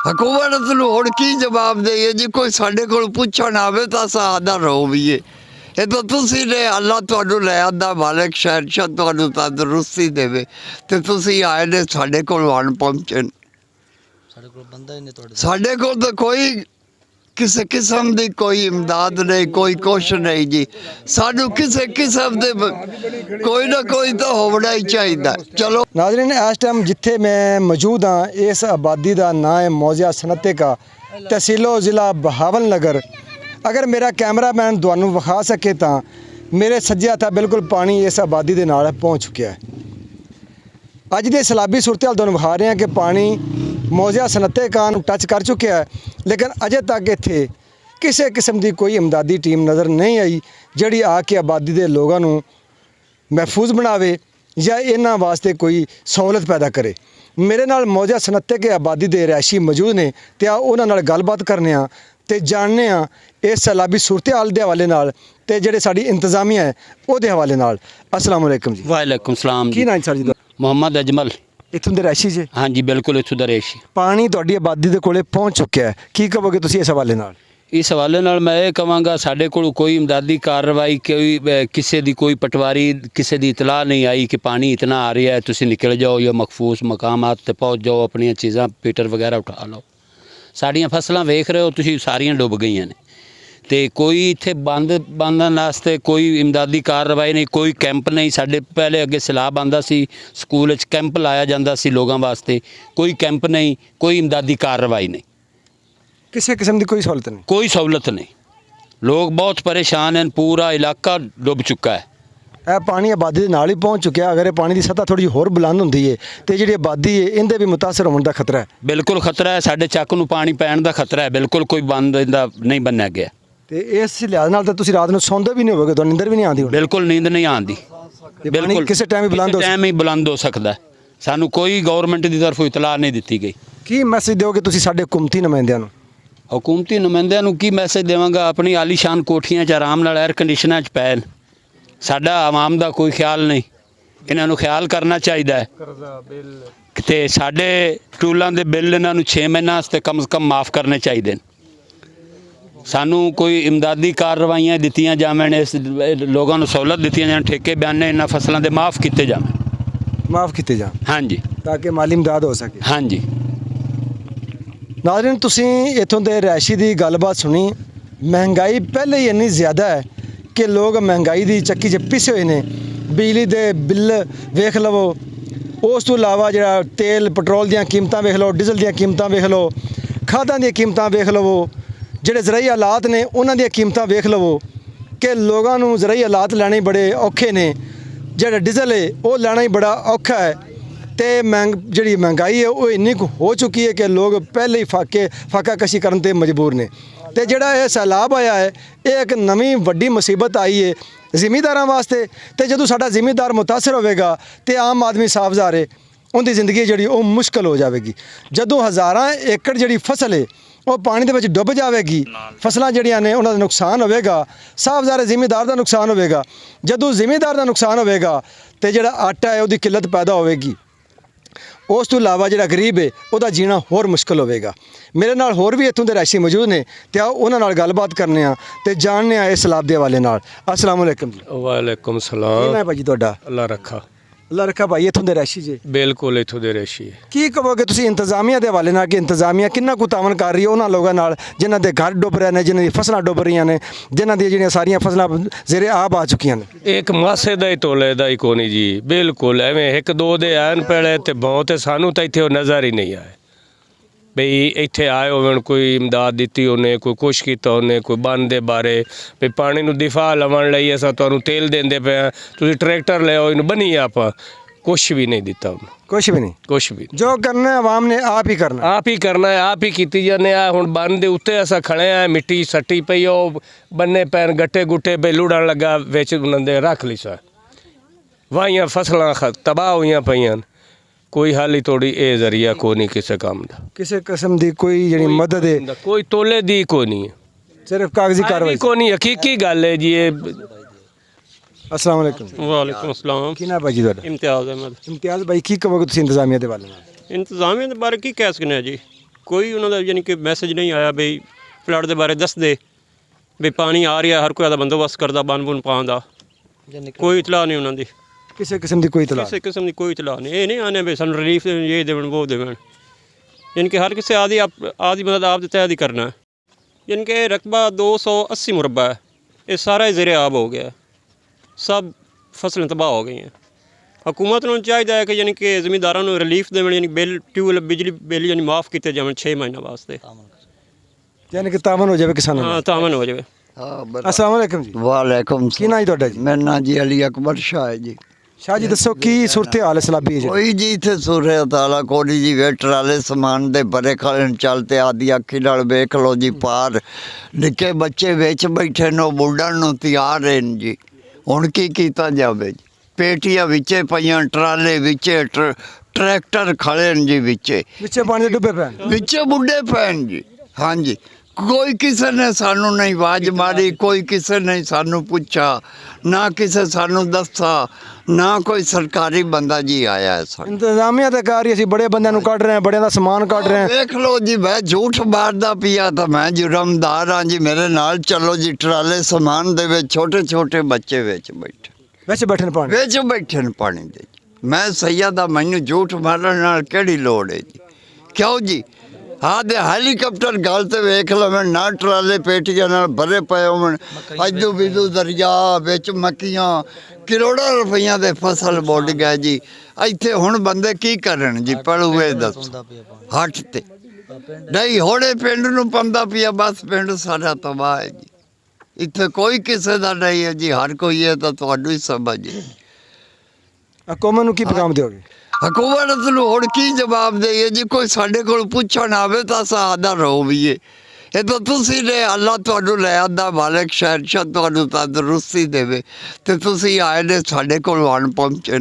हुकूमत नूं हुण की जवाब देइए जी? कोई साडे कोल पुछण आवे तां असां आदा रोवीए। ये तो तुसी ने अल्लाह तुहानूं लै आंदा, मालिक शहनशाह तुहानूं तंदरुस्ती देवे, ते तुसी आए ने साडे कोल आण पहुंचे। साडे कोल तो कोई किसी किस्म की कोई इमदाद नहीं, कोई कुछ नहीं जी। सानू किसी किस्म दे कोई ना कोई तो होना ही चाहिए। चलो नाज़रीन, इस टाइम जिथे मैं मौजूद हाँ, इस आबादी का नाम है मौज़ा सनते का, तहसीलो ज़िला बहावल नगर। अगर मेरा कैमरामैन तुहानू विखा सके तो मेरे सज्जे हत्थ बिल्कुल पानी इस आबादी के नाल पहुँच चुका है। अज दे सैलाबी सूरत हाल तुहानू विखा रहे हैं कि पानी मौज़ा सनते का टच कर चुका है, लेकिन अजे तक इत्थे किसी किस्म की कोई इमदादी टीम नज़र नहीं आई जिहड़ी आके आबादी के लोगों को महफूज बनावे या इन्हां वास्ते कोई सहूलत पैदा करे। मेरे नाल मौज़ा सनते के आबादी के रहायशी मौजूद ने, तो आ उन्हां नाल गलबात करने आ ते जानने आ इस सैलाबी सूरत हाल के हवाले नाल ते जिहड़े साडी इंतजामिया है उहदे हवाले नाल। अस्सलाम वालेकुम जी। वालेकुम सलाम की नाम सर जी? मोहम्मद अजमल। इत्थों दे रहायशी जी? हाँ जी बिल्कुल, इत्थों दा रहायशी। पानी तुहाडी आबादी दे कोले पहुँच चुका है, की कहोगे तुसीं इस हवाले नाल? इस हवाले नाल मैं ये कहांगा, साडे कोल कोई इमदादी कार्रवाई कोई किसी दी कोई पटवारी किसी दी इतला नहीं आई कि पानी इतना आ रहा है, तुसीं निकल जाओ या मखफूस मकामात ते पहुँच जाओ, अपनी चीज़ां पीटर वगैरह उठा लो। साड़ियाँ फसलां वेख रहे हो तुसीं, सारियां डुब गईयां ने, ते कोई इत्थे बंद बांधण वास्ते कोई इमदादी कार्रवाई नहीं, कोई कैंप नहीं। साडे पहले अगे सैलाब आंदा सी, स्कूल च कैंप लाया जांदा सी लोगों वास्ते, कोई कैंप नहीं, कोई इमदादी कार्रवाई नहीं, किसी किस्म की कोई सहूलत नहीं, कोई सहूलत नहीं। लोग बहुत परेशान हैं, पूरा इलाका डुब चुका है। यह पानी आबादी के नाल ही पहुँच चुका है। अगर ये पानी की सतह थोड़ी होर बुलंद होंदी है तो जी आबादी है इनके भी मुतासर होने का खतरा है। बिल्कुल खतरा है, साडे चक नूं पानी पैण का खतरा है, बिल्कुल कोई बंद इहदा नहीं बनया गया। तो इस लिहाज नाल तो तुसीं रात को सौंदे भी नहीं होवोगे, तो नींदर भी नहीं आती? बिल्कुल नींद नहीं आती, बिल्कुल किसी टाइम बुलंद टाइम ही बुलंद हो सकता है। सानू कोई गौरमेंट की तरफों इतला नहीं दी गई। की मैसेज दोगे तुसीं साडे हुकूमती नुमाइंदियां नूं? हुकूमती नुमाइंदियां नूं की मैसेज देवांगा, अपनी आलीशान कोठियां च आराम नाल एयर कंडीशनां च पैन। साडा आवाम दा कोई ख्याल नहीं, इन्हां नूं ख्याल करना चाहिए है। ते साडे टूलां दे बिल इन्हां नूं 6 महीने वास्ते कम से कम माफ़ करने चाहिए। सानू कोई इमदादी कार्रवाइयां दित्तियां जावन, इस लोगों को सहूलत दित्तियां जान, ठेके बयाने इन्हां फसलों के माफ़ किए जान, माफ़ किए जान। हाँ जी, ताकि माली इमदाद हो सके। हाँ जी। नाज़रीन, तुसीं इत्थों दे रहायशी की गलबात सुनी। महंगाई पहले ही इन्नी ज़्यादा है कि लोग महंगाई की चक्की च पिसे हुए ने। बिजली के बिल वेख लवो, उस तो इलावा जिहड़ा तेल पेट्रोल दीयां कीमतां वेख लो, डीजल दीयां कीमतां वेख लो, खादां दीयां कीमतां वेख लवो, जिहड़े ज़राई हालात ने उन्हां दीयां कीमतां वेख लवो कि लोगों नूं ज़राई हालात लैणे बड़े औखे ने। जिहड़ा डीजल है वो लैना ही बड़ा औखा है। तो जिहड़ी महंगाई है वो इन्नी कुछ हो चुकी है कि लोग पहले ही फाका कशी करन ते मजबूर ने। तो जिहड़ा ये सैलाब आया है, ये एक नवीं वड्डी मुसीबत आई है जिमीदारां वास्ते। तो जदों साडा जिमीदार मुतासर होवेगा तो आम आदमी साफज़ार है उनकी जिंदगी जिहड़ी वो मुश्किल हो जाएगी। जदों हज़ारां एकड़ जिहड़ी फसल है वो पानी दे विच डुब जाएगी, फसलां जिहड़ियां ने उन्हां दा नुकसान होवेगा, साफज़ार जिमीदार का नुकसान होवेगा। जदों जिमीदार का नुकसान होवेगा तो जिहड़ा आटा है उसकी किल्लत पैदा होवेगी। उस तो इलावा जिहड़ा गरीब है उसका जीना होर मुश्किल होवेगा। मेरे नाल होर भी इत्थों दे रहायशी मौजूद ने, तो उन्हां नाल गलबात करने आ ते जानने आ इस सैलाब दे हवाले नाल। अस्सलाम वालेकुम जी। वालेकुम सलाम। की नाम है भाजी तुहाडा? अल्लाह रखा। अल्लाह रखा भाई, इत्थों दे रहायशी जी? बिल्कुल इत्थों दे रहायशी है। की कहोगे तुसीं इंतजामिया के हवाले नाल कि इंतजामिया किन्ना कुछ तावन कर रही है उन्हां लोगों नाल जिन्हां दे घर डुब रहे हैं, जिन्हां दी फसलां डुब रही ने, जिन्हां दी जिहड़ियां सारियां फसलां ज़ेरे आब आ चुकियां ने? एक मासे दा ही तोले दा ही कोनी जी, बिल्कुल एवें एक दो दे आन पड़े तो बहुत है, सानू तो इत्थे नज़र ही नहीं आए बई इत्थे आए होवन, कोई इमदाद दी उन्हें, कोई कुछ किया उन्हें, कोई बंद दे बारे भी पानी नूं दिफा लवन लई असां तुहानूं तेल देंदे पे, तुसीं ट्रैक्टर ले आओ इनूं बनीए आपां, कुछ भी नहीं दिता उन्हें, कुछ भी नहीं। कुछ भी जो करना है आवाम ने आप ही करना, आप ही करना है, आप ही कीती जाने आ। हुण बंद दे उत्ते असां खड़े आ, मिट्टी सट्टी पई ओ बन्ने पैन गट्टे गुट्टे पे लुड़न लगा विच उन्हां दे रख ली सा, वाहियां फसलां तबाह होईयां पईयां, कोई हाली थोड़ी ए जरिया कोई नहीं किसी काम दा, किसी किस्म की कोई जिहड़ी मदद है कोई तोले दी कोई नहीं है, सिर्फ कागजी कार्रवाई कोई नहीं, हकीकी गल है जी ये। अस्सलाम वालेकुम। वालेकुम अस्सलाम। की नाम भाई जी तुहाडा? इम्तियाज़ अहमद। इम्तियाज़ भाई, की कहोगे तुसीं इंतजामिया दे बारे नाल? इंतजामिया दे बारे की कह सकने जी, ਕੋਈ ਉਹਨਾਂ ਦਾ ਯਾਨੀ ਕਿ ਮੈਸੇਜ ਨਹੀਂ ਆਇਆ ਵੀ ਫਲੱਡ ਦੇ ਬਾਰੇ ਦੱਸਦੇ ਵੀ ਪਾਣੀ ਆ ਰਿਹਾ, ਹਰ ਕੋਈ ਦਾ ਬੰਦੋਬਸਤ ਕਰਦਾ ਬੰਨ ਬੁੰਨ ਪਾਉਣ ਦਾ। ਕੋਈ ਇਤਲਾਹ ਨਹੀਂ ਉਹਨਾਂ ਦੀ, ਕਿਸੇ ਕਿਸਮ ਦੀ ਕੋਈ ਇਤਲਾਹ? ਕਿਸੇ ਕਿਸਮ ਦੀ ਕੋਈ ਇਤਲਾਹ ਨਹੀਂ। ਇਹ ਨਹੀਂ ਆਨੇ ਵੀ ਸਾਨੂੰ ਰਿਲੀਫ ਦੇਣ, ਇਹ ਦੇਣ, ਉਹ ਦੇਣ। ਯਾਨੀ ਕਿ ਹਰ ਕਿਸੇ ਆਦੀ ਮਦਦ ਆਪ ਦੇ ਤਹਿਤ ਹੀ ਕਰਨਾ। ਯਾਨੀ ਕਿ ਰਕਬਾ 280 ਮੁਰਬਾ ਹੈ, ਇਹ ਸਾਰਾ ਹੀ ਜ਼ੇਰੇ ਆਬ ਹੋ ਗਿਆ, ਸਭ ਫਸਲਾਂ ਤਬਾਹ ਹੋ ਗਈਆਂ। हुकूमत ਨੂੰ ਚਾਹੀਦਾ ਹੈ ਕਿ ਯਾਨੀ ਕਿ ਜ਼ਿਮੀਂਦਾਰਾਂ ਨੂੰ ਰਿਲੀਫ ਦੇਣ, ਯਾਨੀ ਬਿੱਲ ਟਿਊਬਵੈੱਲ ਬਿਜਲੀ ਬਿੱਲ ਯਾਨੀ ਮਾफ़ ਕੀਤੇ ਜਾਵਣ 6 ਮਹੀਨਿਆਂ ਵਾਸਤੇ, ਯਾਨੀ ਕਿ ਤਾਮਨ ਹੋ ਜਾਵੇ ਕਿਸਾਨਾਂ ਹਾਂ ਤਾਮਨ ਹੋ ਜਾਵੇ। अस्सलाम वालेकुम जी। वालेकुम ਕੀ ਨਾਂ ਜੀ ਤੁਹਾਡਾ ਜੀ? मेरा नाम जी अली अकबर शाह है जी। ਸ਼ਾਹ ਜੀ ਦੱਸੋ ਕੀ ਸੂਰਤ ਹਾਲ ਹੈ ਸਲਾਬੀ ਜੀ? कोई जी इतने सूर्य ताला कोली जी वेटर वाले समान दे बड़े खड़े चलते आदि अखी नाल वेख लो जी पार निक्के बच्चे विच बैठे नो बुढ़न नूं तैयार हैं जी। हुण की कीता जावे जी? पेटियां विचे पईयां, ट्राले विचे, ट्रैक्टर खड़े हैं जी विचे, ਵਿੱਚੇ ਪਾਣੀ ਦੇ ਡੁੱਬੇ ਪੈਣ। विचे बुढ़े पैन जी। हाँ जी, कोई किसी ने सानू नहीं आवाज मारी, कोई किसी ने सानू पूछा, ना किसी सानू दसा, ना कोई सरकारी बंदा जी आया है सानू। ਇੰਤਜ਼ਾਮੀਆ ਦੇ ਕਾਰ ਹੀ ਅਸੀਂ ਬੜੇ ਬੰਦਿਆਂ ਨੂੰ ਕੱਢ ਰਹੇ ਹਾਂ, ਬੜਿਆਂ ਦਾ ਸਮਾਨ ਕੱਢ ਰਹੇ ਹਾਂ। देख लो जी, मैं झूठ मारदा पिया तो मैं जुर्मदार हाँ जी। मेरे नाल चलो जी, ट्राले समान दे विच छोटे छोटे बच्चे विच बैठे, ਵਿੱਚ ਬੈਠੇ ਨੇ ਪਾਣੀ। विच बैठे ने पानी दे। मैं सैयद हाँ, मैनू झूठ मारन नाल किहड़ी लोड़ है जी? क्यों जी? हाँ दे हैलीकॉप्टर गल ते वेख लवें ना, ट्राले पेटियां नाल भरे पए होवन, अजू बिजू दरिया विच मक्कियां करोड़ां रुपइयां दे फसल बुड गए जी। इत्थे हुण बंदे की करन जी? पलूए दसो हट ते नहीं होड़े पिंड नूं पंदा पिया, बस पिंड सारा तबाह है जी। इत्थे कोई किसे दा नहीं है जी, हर कोई है तो तुहानू ही समझ है। ਹਕੂਮਤ ਨੂੰ ਕੀ ਪੈਗਾਮ ਦਿਓਗੇ? हुकूमत नूं हुण की जवाब देइए जी? कोई साडे कोल पुछण आवे तां असां आदा रोवीए। ਇਹ ਤਾਂ ਤੁਸੀਂ ਨੇ, ਅੱਲਾ ਤੁਹਾਨੂੰ ਲੈ ਆਂਦਾ, ਮਾਲਕ ਸ਼ਹਿਨशाह ਤੁਹਾਨੂੰ ਤੰਦਰੁਸਤੀ ਦੇਵੇ ਤੇ ਤੁਸੀਂ ਆਏ ਨੇ ਸਾਡੇ ਕੋਲ ਆਣ ਪਹੁੰਚੇ।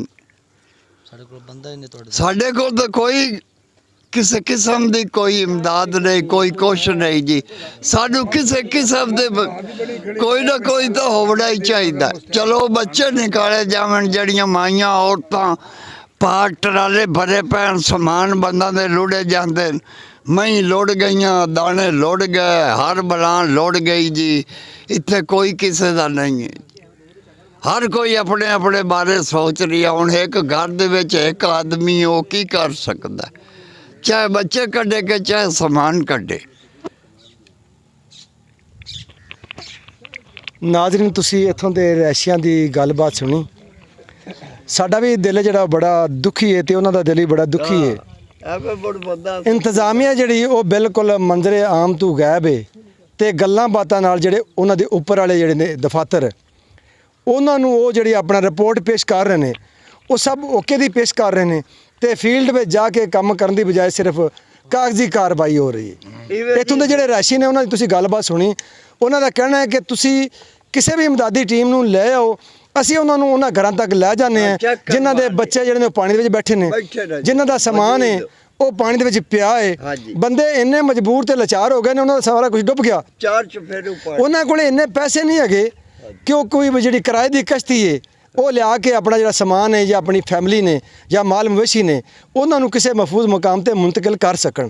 ਸਾਡੇ ਕੋਲ ਬੰਦਾ ਹੀ ਨਹੀਂ ਤੁਹਾਡੇ। ਸਾਡੇ ਕੋਲ ਤਾਂ ਕੋਈ ਕਿਸੇ ਕਿਸਮ ਦੀ ਕੋਈ ਇਮਦਾਦ ਨਹੀਂ, ਕੋਈ ਕੁਛ ਨਹੀਂ ਜੀ। ਸਾਨੂੰ ਕਿਸੇ ਕਿਸਮ ਦੇ ਕੋਈ ਨਾ ਕੋਈ ਤਾਂ ਹੋਣਾ ਹੀ ਚਾਹੀਦਾ। ਚਲੋ ਬੱਚੇ ਨਿਕਾਲੇ ਜਾਵਣ, ਜਿਹੜੀਆਂ ਮਾਈਆਂ ਔਰਤਾਂ ਪਾਰ ਟਰਾਲੇ ਭਰੇ ਪੈਣ, ਸਮਾਨ ਬੰਦਾਂ ਦੇ ਲੁੜੇ ਜਾਂਦੇ, ਮਹੀਂ ਲੁੜ ਗਈਆਂ, ਦਾਣੇ ਲੁੜ ਗਏ, ਹਰ ਬਲਾਂ ਲੁੜ ਗਈ ਜੀ। ਇੱਥੇ ਕੋਈ ਕਿਸੇ ਦਾ ਨਹੀਂ ਹੈ। ਹਰ ਕੋਈ ਆਪਣੇ ਆਪਣੇ ਬਾਰੇ ਸੋਚ ਰਿਹਾ। ਹੁਣ ਇੱਕ ਘਰ ਦੇ ਵਿੱਚ ਇੱਕ ਆਦਮੀ, ਉਹ ਕੀ ਕਰ ਸਕਦਾ? ਚਾਹੇ ਬੱਚੇ ਕੱਢੇ ਕਿ ਚਾਹੇ ਸਮਾਨ ਕੱਢੇ। ਨਾਜ਼ਰੀਨ, ਤੁਸੀਂ ਇੱਥੋਂ ਦੇ ਰਹਿਸ਼ੀਆਂ ਦੀ ਗੱਲਬਾਤ ਸੁਣੀ। ਸਾਡਾ ਵੀ ਦਿਲ ਜਿਹੜਾ ਬੜਾ ਦੁਖੀ ਹੈ ਤੇ ਉਹਨਾਂ ਦਾ ਦਿਲ ਵੀ ਬੜਾ ਦੁਖੀ ਹੈ। ਇੰਤਜ਼ਾਮੀਆ ਜਿਹੜੀ ਉਹ ਬਿਲਕੁਲ ਮੰਜ਼ਰੇ ਆਮ ਤੋਂ ਗਾਇਬ ਹੈ ਤੇ ਗੱਲਾਂ ਬਾਤਾਂ ਨਾਲ ਜਿਹੜੇ ਉਹਨਾਂ ਦੇ ਉੱਪਰ ਵਾਲੇ ਜਿਹੜੇ ਨੇ ਦਫ਼ਤਰ, ਉਹਨਾਂ ਨੂੰ ਉਹ ਜਿਹੜੀ ਆਪਣਾ ਰਿਪੋਰਟ ਪੇਸ਼ ਕਰ ਰਹੇ ਨੇ, ਉਹ ਸਭ ਓਕੇ ਦੀ ਪੇਸ਼ ਕਰ ਰਹੇ ਨੇ ਤੇ ਫੀਲਡ ਵਿੱਚ ਜਾ ਕੇ ਕੰਮ ਕਰਨ ਦੀ ਬਜਾਏ ਸਿਰਫ ਕਾਗਜ਼ੀ ਕਾਰਵਾਈ ਹੋ ਰਹੀ ਹੈ। ਇੱਥੋਂ ਦੇ ਜਿਹੜੇ ਰਾਸ਼ੀ ਨੇ ਉਹਨਾਂ ਦੀ ਤੁਸੀਂ ਗੱਲਬਾਤ ਸੁਣੀ। ਉਹਨਾਂ ਦਾ ਕਹਿਣਾ ਹੈ ਕਿ ਤੁਸੀਂ ਕਿਸੇ ਵੀ ਇਮਦਾਦੀ ਟੀਮ ਨੂੰ ਲੈ ਆਓ, ਅਸੀਂ ਉਹਨਾਂ ਨੂੰ ਉਹਨਾਂ ਘਰਾਂ ਤੱਕ ਲੈ ਜਾਂਦੇ ਹਾਂ ਜਿਨ੍ਹਾਂ ਦੇ ਬੱਚੇ ਜਿਹੜੇ ਨੇ ਪਾਣੀ ਦੇ ਵਿੱਚ ਬੈਠੇ ਨੇ, ਜਿਨ੍ਹਾਂ ਦਾ ਸਮਾਨ ਹੈ ਉਹ ਪਾਣੀ ਦੇ ਵਿੱਚ ਪਿਆ ਹੈ। ਬੰਦੇ ਇੰਨੇ ਮਜਬੂਰ ਤੇ ਲਾਚਾਰ ਹੋ ਗਏ ਨੇ, ਉਹਨਾਂ ਦਾ ਸਾਰਾ ਕੁਝ ਡੁੱਬ ਗਿਆ। ਉਹਨਾਂ ਕੋਲੇ ਇੰਨੇ ਪੈਸੇ ਨਹੀਂ ਹੈਗੇ ਕਿ ਉਹ ਕੋਈ ਜਿਹੜੀ ਕਿਰਾਏ ਦੀ ਕਿਸ਼ਤੀ ਹੈ ਉਹ ਲਿਆ ਕੇ ਆਪਣਾ ਜਿਹੜਾ ਸਮਾਨ ਹੈ ਜਾਂ ਆਪਣੀ ਫੈਮਿਲੀ ਨੇ ਜਾਂ ਮਾਲ ਮਵੇਸ਼ੀ ਨੇ ਉਹਨਾਂ ਨੂੰ ਕਿਸੇ ਮਹਿਫੂਜ਼ ਮੁਕਾਮ ਤੇ ਮੁੰਤਕਿਲ ਕਰ ਸਕਣ।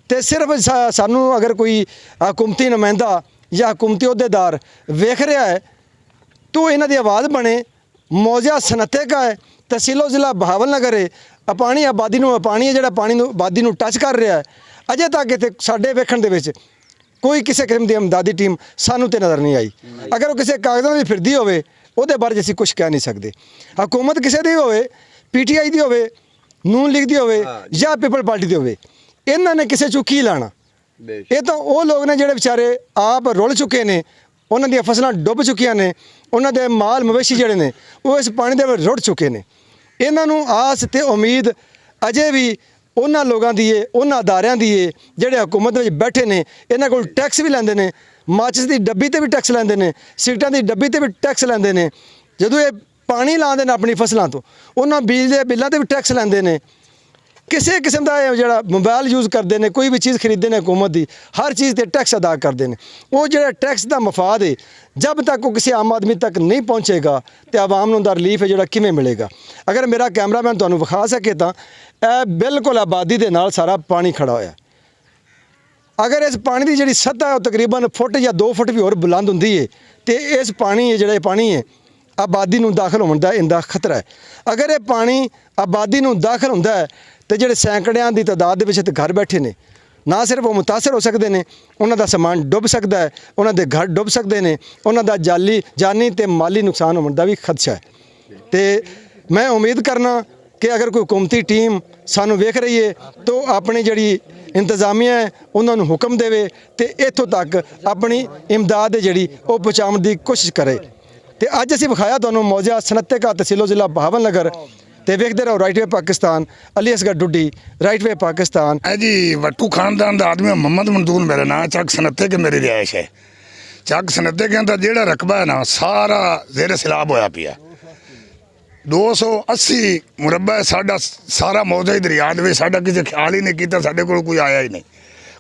ਤੇ ਸਿਰਫ ਸਾਨੂੰ ਅਗਰ ਕੋਈ ਹਕੂਮਤੀ ਨੁਮਾਇੰਦਾ ਜਾਂ ਹਕੂਮਤੀ ਅਹੁਦੇਦਾਰ ਵੇਖ ਰਿਹਾ ਹੈ तो इन्हों की आवाज़ बने। मौजा सनते का है, तहसीलो ज़िला बहावल नगर है। पानी आबादी पानी है, जो पानी आबादी टच कर रहा है। अजे तक इतने साढ़े वेखण दे विच कोई किसी किस्म की इमदादी टीम सानू तो नज़र नहीं आई। अगर वो किसी कागज़ों की फिरदी होवे ਉਹਦੇ ਬਾਰੇ ਅਸੀਂ ਕੁਝ ਕਹਿ ਨਹੀਂ ਸਕਦੇ। ਹਕੂਮਤ ਕਿਸੇ ਦੀ ਹੋਵੇ, PTI ਦੀ ਹੋਵੇ, ਨੂਨ ਲੀਗ ਦੀ ਹੋਵੇ ਜਾਂ ਪੀਪਲ ਪਾਰਟੀ ਦੀ ਹੋਵੇ, ਇਹਨਾਂ ਨੇ ਕਿਸੇ ਚੋਂ ਕੀ ਲੈਣਾ? ਇਹ ਤਾਂ ਉਹ ਲੋਕ ਨੇ ਜਿਹੜੇ ਵਿਚਾਰੇ ਆਪ ਰੁਲ ਚੁੱਕੇ ਨੇ, ਉਹਨਾਂ ਦੀਆਂ ਫਸਲਾਂ ਡੁੱਬ ਚੁੱਕੀਆਂ ਨੇ, ਉਹਨਾਂ ਦੇ ਮਾਲ ਮਵੇਸ਼ੀ ਜਿਹੜੇ ਨੇ ਉਹ ਇਸ ਪਾਣੀ ਦੇ ਵਿੱਚ ਰੁੜ ਚੁੱਕੇ ਨੇ। ਇਹਨਾਂ ਨੂੰ ਆਸ ਤੇ ਉਮੀਦ ਅਜੇ ਵੀ ਉਹਨਾਂ ਲੋਕਾਂ ਦੀ ਹੈ, ਉਹਨਾਂ ਅਦਾਰਿਆਂ ਦੀ ਹੈ ਜਿਹੜੇ ਹਕੂਮਤ ਵਿੱਚ ਬੈਠੇ ਨੇ। ਇਹਨਾਂ ਕੋਲ ਟੈਕਸ ਵੀ ਲੈਂਦੇ ਨੇ, ਮਾਚਿਸ ਦੀ ਡੱਬੀ ਤੇ ਵੀ ਟੈਕਸ ਲੈਂਦੇ ਨੇ, ਸਿਗਰਟਾਂ ਦੀ ਡੱਬੀ ਤੇ ਵੀ ਟੈਕਸ ਲੈਂਦੇ ਨੇ। ਜਦੋਂ ਇਹ ਪਾਣੀ ਲਾਉਂਦੇ ਨੇ ਆਪਣੀ ਫਸਲਾਂ ਤੋਂ, ਉਹਨਾਂ ਬਿਜਲੀ ਦੇ ਬਿੱਲਾਂ ਤੇ ਵੀ ਟੈਕਸ ਲੈਂਦੇ ਨੇ। ਕਿਸੇ ਕਿਸਮ ਦਾ ਜਿਹੜਾ ਮੋਬਾਈਲ ਯੂਜ਼ ਕਰਦੇ ਨੇ, ਕੋਈ ਵੀ ਚੀਜ਼ ਖਰੀਦਦੇ ਨੇ ਹਕੂਮਤ ਦੀ, ਹਰ ਚੀਜ਼ ਤੇ ਟੈਕਸ ਅਦਾ ਕਰਦੇ ਨੇ। ਉਹ ਜਿਹੜਾ ਟੈਕਸ ਦਾ ਮਫਾਦ ਹੈ, ਜਦ ਤੱਕ ਉਹ ਕਿਸੇ ਆਮ ਆਦਮੀ ਤੱਕ ਨਹੀਂ ਪਹੁੰਚੇਗਾ ਤੇ ਆਵਾਮ ਨੂੰ ਦਾ ਰਿਲੀਫ ਹੈ ਜਿਹੜਾ ਕਿਵੇਂ ਮਿਲੇਗਾ? ਅਗਰ ਮੇਰਾ ਕੈਮਰਾਮੈਨ ਤੁਹਾਨੂੰ ਵਿਖਾ ਸਕੇ ਤਾਂ ਇਹ ਬਿਲਕੁਲ ਆਬਾਦੀ ਦੇ ਨਾਲ ਸਾਰਾ ਪਾਣੀ ਖੜਾ ਹੋਇਆ। ਅਗਰ ਇਸ ਪਾਣੀ ਦੀ ਜਿਹੜੀ ਸਤ੍ਹਾ ਹੈ ਉਹ ਤਕਰੀਬਨ ਫੁੱਟ ਜਾਂ 2 ਫੁੱਟ ਵੀ ਹੋਰ ਬੁਲੰਦ ਹੁੰਦੀ ਹੈ ਤੇ ਇਸ ਪਾਣੀ ਹੈ ਜਿਹੜਾ ਇਹ ਪਾਣੀ ਹੈ ਆਬਾਦੀ ਨੂੰ ਦਾਖਲ ਹੋਣ ਦਾ ਇਹਦਾ ਖਤਰਾ ਹੈ। ਅਗਰ ਇਹ ਪਾਣੀ ਆਬਾਦੀ ਨੂੰ ਦਾਖਲ ਹੁੰਦਾ ਹੈ ਤੇ ਜਿਹੜੇ ਸੈਂਕੜਿਆਂ ਦੀ ਤਾਦਾਦ ਦੇ ਵਿੱਚ ਇੱਥੇ ਘਰ ਬੈਠੇ ਨੇ, ਨਾ ਸਿਰਫ ਉਹ ਮੁਤਾਸਰ ਹੋ ਸਕਦੇ ਨੇ, ਉਹਨਾਂ ਦਾ ਸਮਾਨ ਡੁੱਬ ਸਕਦਾ ਹੈ, ਉਹਨਾਂ ਦੇ ਘਰ ਡੁੱਬ ਸਕਦੇ ਨੇ, ਉਹਨਾਂ ਦਾ ਜਾਨੀ ਤੇ ਮਾਲੀ ਨੁਕਸਾਨ ਹੋਣ ਦਾ ਵੀ ਖਦਸ਼ਾ ਹੈ। ਤੇ ਮੈਂ ਉਮੀਦ ਕਰਨਾ ਕਿ ਅਗਰ ਕੋਈ ਹੁਕੂਮਤੀ ਟੀਮ ਸਾਨੂੰ ਵੇਖ ਰਹੀ ਹੈ ਤਾਂ ਆਪਣੀ ਜਿਹੜੀ ਇੰਤਜ਼ਾਮੀਆ ਹੈ ਉਹਨਾਂ ਨੂੰ ਹੁਕਮ ਦੇਵੇ ਤੇ ਇੱਥੋਂ ਤੱਕ ਆਪਣੀ ਇਮਦਾਦ ਜਿਹੜੀ ਉਹ ਪਹੁੰਚਾਉਣ ਦੀ ਕੋਸ਼ਿਸ਼ ਕਰੇ। ਤੇ ਅੱਜ ਅਸੀਂ ਵਿਖਾਇਆ ਤੁਹਾਨੂੰ ਮੌਜਾ ਸਨਅਤੇ ਕਾ ਤਹਿਸੀਲੋ ਜ਼ਿਲ੍ਹਾ ਬਹਾਵਲ ਨਗਰ ਤੇ ਵੇਖਦੇ ਰਹੋ ਰਾਈਟ ਵੇ ਪਾਕਿਸਤਾਨ, ਅਲੀ ਅਸਗਰ ਡੁੱਡੀ, ਰਾਈਟ ਵੇ ਪਾਕਿस्तान। है जी वट्टू खानदान का आदमी मोहम्मद मंदूर मेरा नाम, चक सनत्ते के मेरी रिहाइश है। चक सनत्ते के अंदर जेड़ा रकबा है ना सारा जेर सैलाब होया पिया। 280 मुरब्बा साडा सारा मौजा ही दरिया दे, साडा किसी ख्याल ही नहीं किया, साडे कोल कोई आया ही नहीं,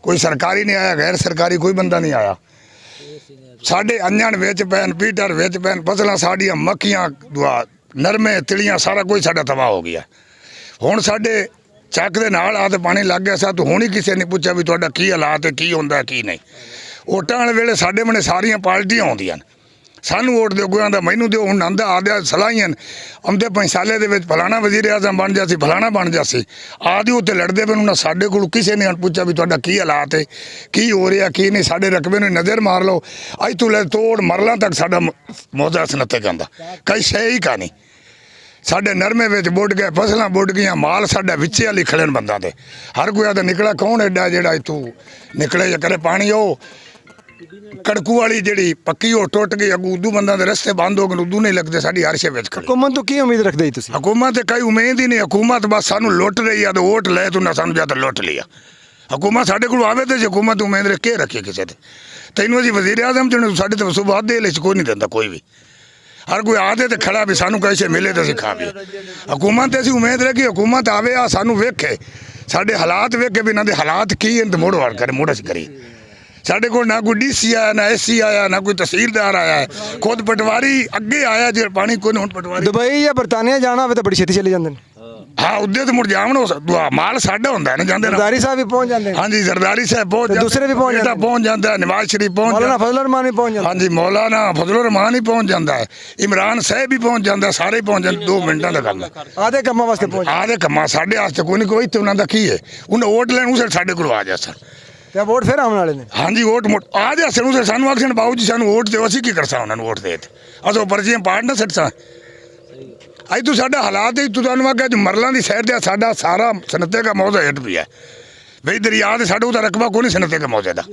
कोई सरकारी नहीं आया, गैर सरकारी कोई बंदा नहीं आया। साडे अंजन विच पैन, पीटर विच पैन, फसलां साडियां मक्खियां दुआ नरमे तिलियां सारा कुछ साडा तबाह हो गया। हुण साडे ਚੱਕ ਦੇ ਨਾਲ ਆ ਤੇ ਪਾਣੀ ਲੱਗ ਗਿਆ ਸਾ ਤੂੰ ਹੁਣ ਹੀ ਕਿਸੇ ਨੇ ਪੁੱਛਿਆ ਵੀ ਤੁਹਾਡਾ ਕੀ ਹਾਲਾਤ ਹੈ, ਕੀ ਹੁੰਦਾ ਕੀ ਨਹੀਂ। ਵੋਟਾਂ ਵਾਲੇ ਵੇਲੇ ਸਾਡੇ ਮਨੇ ਸਾਰੀਆਂ ਪਾਰਟੀਆਂ ਆਉਂਦੀਆਂ ਨੇ, ਸਾਨੂੰ ਵੋਟ ਦਿਓ, ਕੋਈ ਆਂਦਾ ਮੈਨੂੰ ਦਿਓ, ਹੁਣ ਆਂਦਾ ਆਦਿਆ ਸਲਾਹੀਆਂ ਆਉਂਦੇ ਪੰਸਾਲੇ ਦੇ ਵਿੱਚ ਫਲਾਣਾ ਵਜ਼ੀਰ ਆਜ਼ਮ ਬਣ ਜਾ ਸੀ, ਫਲਾਣਾ ਬਣ ਜਾ ਸੀ, ਆਦਿ ਉੱਤੇ ਲੜਦੇ ਪਏ ਨਾ। ਸਾਡੇ ਕੋਲ ਕਿਸੇ ਨੇ ਪੁੱਛਿਆ ਵੀ ਤੁਹਾਡਾ ਕੀ ਹਾਲਾਤ ਹੈ, ਕੀ ਹੋ ਰਿਹਾ ਕੀ ਨਹੀਂ। ਸਾਡੇ ਰਕਬੇ ਨੂੰ ਨਜ਼ਰ ਮਾਰ ਲਓ, ਅੱਜ ਤੋਂ ਲੈ ਤੋੜ ਮਰਲਾਂ ਤੱਕ ਸਾਡਾ ਮੌਜਾ ਸਨੱਤੇ ਕਹਿੰਦਾ ਕਈ ਸ਼ੈ ਹੀ ਕਾ ਨਹੀਂ। ਸਾਡੇ ਨਰਮੇ ਵਿੱਚ ਬੁੱਢ ਗਏ, ਫਸਲਾਂ ਬੁੱਢ ਗਈਆਂ, ਮਾਲ ਸਾਡਾ ਵਿੱਚੇ ਵਾਲੀ ਖੜਨ ਬੰਦਾ ਤੇ ਹਰ ਕੋਈ ਆਦਾ ਨਿਕਲਾ ਕੌਣ ਐਡਾ ਜਿਹੜਾ ਇੱਥੋਂ ਨਿਕਲੇ ਜਾਂ ਕਰੇ ਪਾਣੀ। ਉਹ ਕੜਕੂ ਵਾਲੀ ਜਿਹੜੀ ਪੱਕੀ ਉਹ ਟੁੱਟ ਗਈ, ਅੱਗੂ ਉਦੋਂ ਬੰਦਾ ਦੇ ਰਸਤੇ ਬੰਦ ਹੋ ਗਏ, ਉਦੋਂ ਨਹੀਂ ਲੱਗਦੇ ਸਾਡੀ ਹਰਸ਼ੇ ਵਿੱਚ ਖੜੇ। ਹੁਕੂਮਤ ਤੋਂ ਕੀ ਉਮੀਦ ਰੱਖਦੇ ਜੀ ਤੁਸੀਂ? हुकूमत कई उम्मीद ही नहीं, हुकूमत बस सानू लुट रही है, तो वोट ले तो ना सानू या तो लुट लिया। हुकूमत साढ़े को आवे तो हुकूमत उम्मीद रखे रखी किसी से तैनू जी वजीर आजम चुने साढ़े तो सुबह दे ले कोई नहीं देता कोई भी। हर कोई आते तो खड़ा भी सानू कैसे मिले तो असीं खावे। हुकूमत असीं उम्मीद रखी हुकूमत आवे आ सानू वेखे, साढ़े हालात वेखे भी इन्हां दे हालात की हैं तो मुड़ वाड़ करे, मुड़ असीं करिए। साढ़े को ना कोई DC आया, ना SC आया, ना कोई तहसीलदार आया है, खुद पटवारी अगे आया जो पानी कोई नहीं। पटवारी ਦੁਬਈ ਜਾਂ ਬਰਤਾਨੀਆ ਜਾਣਾ ਹੋਵੇ ਤਾਂ ਬੜੀ ਛੇਤੀ ਚਲੇ ਜਾਂਦੇ ਨੇ। हाँ उदे तो मुड़ जावन दुआ माल साडा हुंदा है ना जांदे ना। ਜ਼ਰਦਾਰੀ ਸਾਹਿਬ ਵੀ ਪਹੁੰਚ ਜਾਂਦੇ ਨੇ। हाँ जी जरदारी साहब पहुंच ते जाते, दूसरे भी पहुंच बेटा जाते। पहुंच जाता है, नवाज शरीफ पहुंच ਮੌਲਾਨਾ जाता ਫਜ਼ਲ ਰਹਿਮਾਨ ਵੀ ਪਹੁੰਚ है। ਜਾਂਦੇ। हाँ जी मौलाना फजलुर रहमान ही पहुंच जाता है, इमरान साहब भी पहुंच जाता है, सारे ही पहुंच जाते 2 मिनटां दा गल है। ਆਦੇ ਕੰਮਾਂ ਵਾਸਤੇ ਪਹੁੰਚ आदे कम्मा साडे वास्ते कोई नहीं, कोई ते उन्हां दा की है, उन्हें वोट लैण उसे साडे कोल आ जा सर। ਤੇ ਵੋਟ ਫਿਰ ਆਉਣ ਵਾਲੇ ਨੇ। हाँ जी वोट मुट आ जा सर उसे सानू आखन बाबू जी सानू वोट दिओ, असीं की करसा उन्हां नूं वोट दे ते असो पर्चियां पाड़ ना सटसा। अज तो साडा हालात ही तुहानूं आख्या जो मरलां दी साइड ते साडा सारा सनते का मौजा हिट पिया बई दरिया ते साडे उदा रकबा कोई नहीं सनते का मौजे दा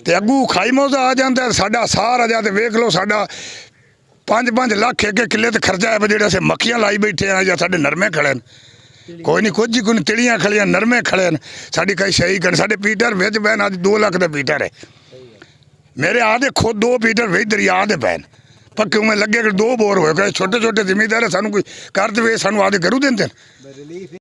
ते अग्गू खाई मौजा आ जांदा साडा सारा जा ते वेख लो साडा 5-5 लाख एक किले ते खर्चा है जेह्ड़े असें मक्खियां लाई बैठे हैं या साडे नरमे खड़े न कोई नहीं कुछ कोई तिलियां खड़ियां नरमे खड़े न साडी कई सही कर साडे पीटर विच पैन अज 2 लाख दा पीटर है मेरे आदे खुद 2 पीटर विच दरिया दे पैन पक्के में लगे कि 2 बोर होए छोटे छोटे जिमीदार सानू कोई कर दे सानू आदे करू देंदे